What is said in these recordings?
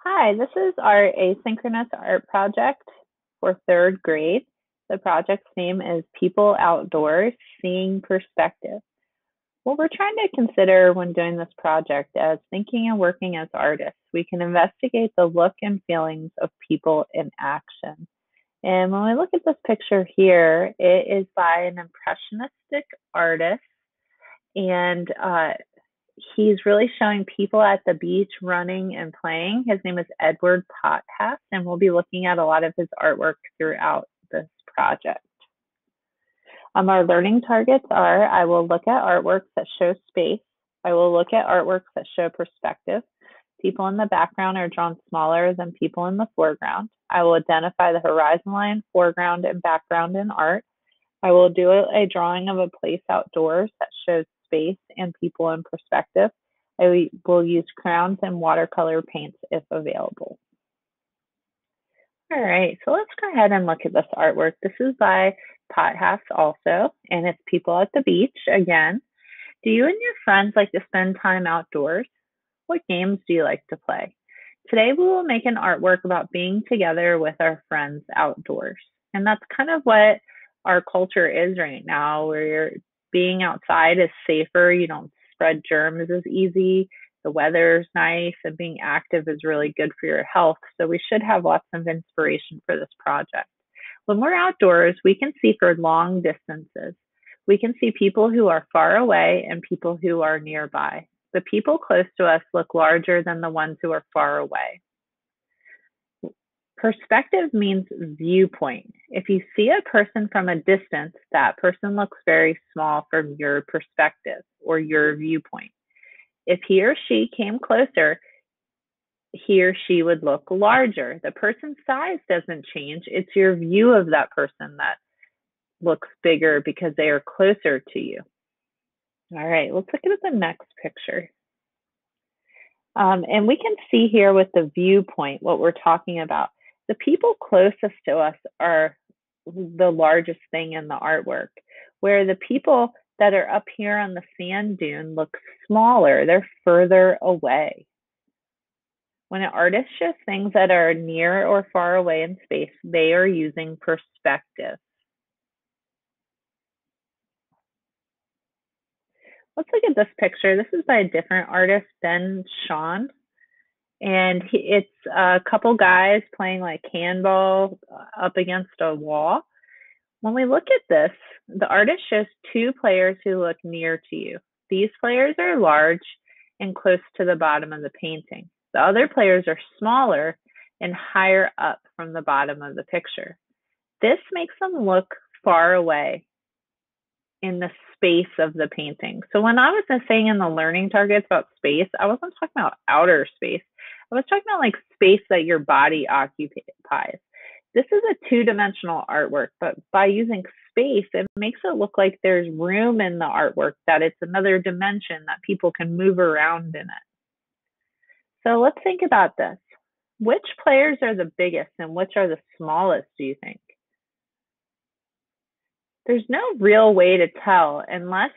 Hi, this is our asynchronous art project for third grade. The project's name is People Outdoors, Seeing Perspective. What we're trying to consider when doing this project as thinking and working as artists, we can investigate the look and feelings of people in action. And when we look at this picture here, it is by an impressionistic artist, and he's really showing people at the beach running and playing. His name is Edward Potthast, and we'll be looking at a lot of his artwork throughout this project. Our learning targets are I will look at artworks that show space. I will look at artworks that show perspective. People in the background are drawn smaller than people in the foreground. I will identify the horizon line, foreground, and background in art. I will do a drawing of a place outdoors that shows space and people in perspective. I will use crayons and watercolor paints if available. All right, so let's go ahead and look at this artwork. This is by Potthast also, and it's people at the beach again. Do you and your friends like to spend time outdoors? What games do you like to play? Today we will make an artwork about being together with our friends outdoors. And that's kind of what our culture is right now, where being outside is safer. You don't spread germs as easy. The weather's nice, and being active is really good for your health. So we should have lots of inspiration for this project. When we're outdoors, we can see for long distances. We can see people who are far away and people who are nearby. The people close to us look larger than the ones who are far away. Perspective means viewpoint. If you see a person from a distance, that person looks very small from your perspective or your viewpoint. If he or she came closer, he or she would look larger. The person's size doesn't change. It's your view of that person that looks bigger because they are closer to you. All right, let's look at the next picture. And we can see here with the viewpoint what we're talking about. The people closest to us are the largest thing in the artwork, where the people that are up here on the sand dune look smaller. They're further away. When an artist shows things that are near or far away in space, they are using perspective. Let's look at this picture. This is by a different artist, Ben Shahn. And it's a couple guys playing like handball up against a wall. When we look at this, the artist shows two players who look near to you. These players are large and close to the bottom of the painting. The other players are smaller and higher up from the bottom of the picture. This makes them look far away in the space of the painting. So when I was saying in the learning targets about space, I wasn't talking about outer space. I was talking about like space that your body occupies. This is a two-dimensional artwork, but by using space, it makes it look like there's room in the artwork, that it's another dimension that people can move around in it. So let's think about this. Which players are the biggest and which are the smallest, do you think? There's no real way to tell unless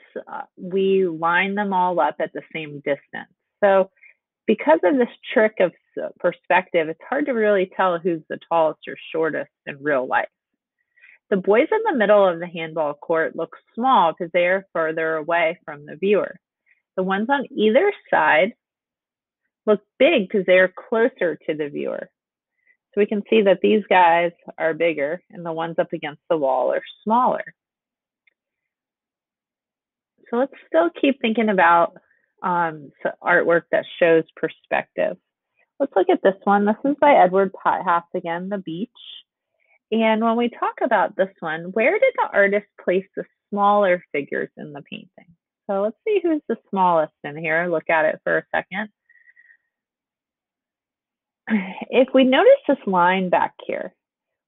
we line them all up at the same distance. So because of this trick of perspective, it's hard to really tell who's the tallest or shortest in real life. The boys in the middle of the handball court look small because they are further away from the viewer. The ones on either side look big because they are closer to the viewer. So we can see that these guys are bigger and the ones up against the wall are smaller. So let's still keep thinking about artwork that shows perspective. Let's look at this one. This is by Edward Potthast again, The Beach. And when we talk about this one, where did the artist place the smaller figures in the painting? So let's see who's the smallest in here. Look at it for a second. If we notice this line back here,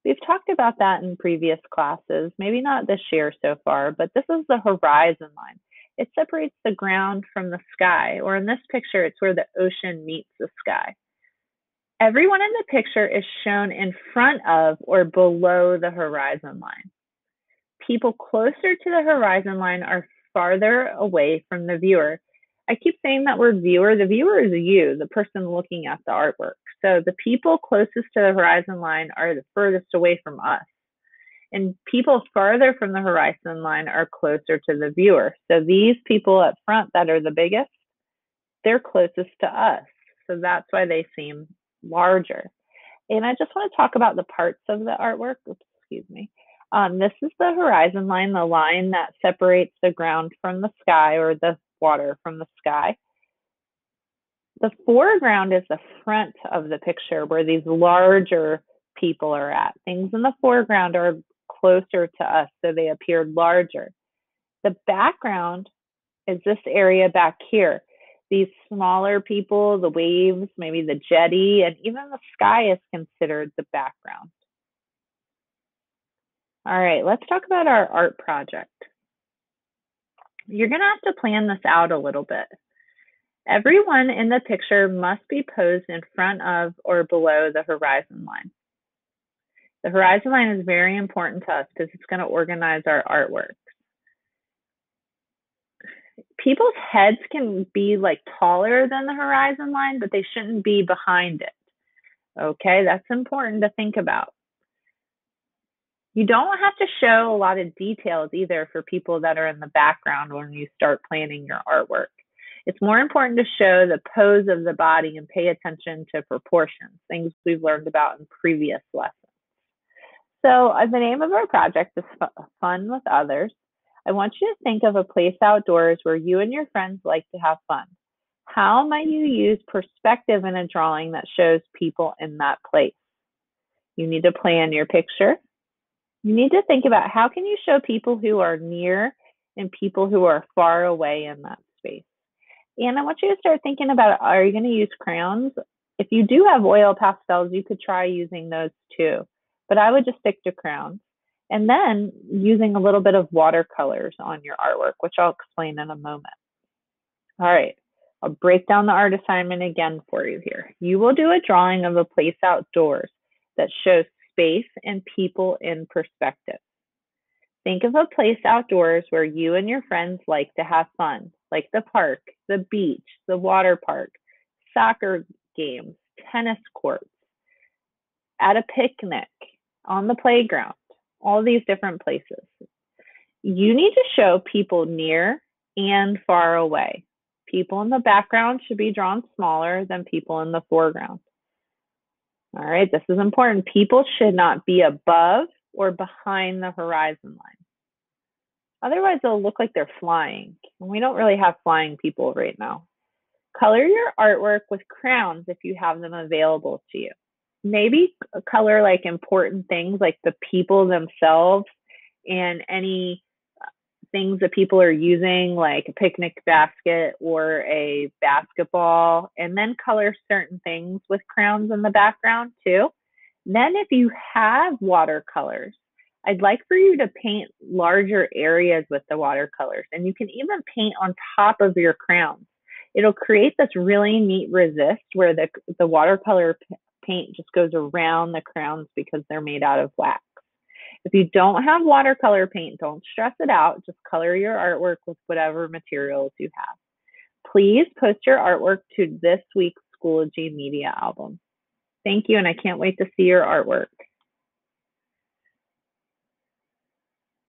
we've talked about that in previous classes, maybe not this year so far, but this is the horizon line. It separates the ground from the sky, or in this picture, it's where the ocean meets the sky. Everyone in the picture is shown in front of or below the horizon line. People closer to the horizon line are farther away from the viewer. I keep saying that word viewer. The viewer is you, the person looking at the artwork. So the people closest to the horizon line are the furthest away from us. And people farther from the horizon line are closer to the viewer. So these people up front that are the biggest, they're closest to us. So that's why they seem larger. And I just want to talk about the parts of the artwork. Oops, excuse me. This is the horizon line, the line that separates the ground from the sky, or the water from the sky. The foreground is the front of the picture where these larger people are at. Things in the foreground are closer to us, so they appear larger. The background is this area back here. These smaller people, the waves, maybe the jetty, and even the sky is considered the background. All right, let's talk about our art project. You're going to have to plan this out a little bit. Everyone in the picture must be posed in front of or below the horizon line. The horizon line is very important to us because it's going to organize our artwork. People's heads can be like taller than the horizon line, but they shouldn't be behind it. Okay, that's important to think about. You don't have to show a lot of details either for people that are in the background when you start planning your artwork. It's more important to show the pose of the body and pay attention to proportions, things we've learned about in previous lessons. So the name of our project is Fun with Others. I want you to think of a place outdoors where you and your friends like to have fun. How might you use perspective in a drawing that shows people in that place? You need to plan your picture. You need to think about how can you show people who are near and people who are far away in that space. And I want you to start thinking about, are you going to use crayons? If you do have oil pastels, you could try using those too. But I would just stick to crayons. And then using a little bit of watercolors on your artwork, which I'll explain in a moment. All right, I'll break down the art assignment again for you here. You will do a drawing of a place outdoors that shows space and people in perspective. Think of a place outdoors where you and your friends like to have fun, like the park, the beach, the water park, soccer games, tennis courts, at a picnic, on the playground, all these different places. You need to show people near and far away. People in the background should be drawn smaller than people in the foreground. All right, this is important. People should not be above or behind the horizon line. Otherwise, they'll look like they're flying. And we don't really have flying people right now. Color your artwork with crayons if you have them available to you. Maybe color like important things like the people themselves and any things that people are using, like a picnic basket or a basketball, and then color certain things with crayons in the background too. Then if you have watercolors, I'd like for you to paint larger areas with the watercolors, and you can even paint on top of your crayons. It'll create this really neat resist where the watercolor paint just goes around the crayons because they're made out of wax. If you don't have watercolor paint, don't stress it out. Just color your artwork with whatever materials you have. Please post your artwork to this week's Schoology Media album. Thank you, and I can't wait to see your artwork.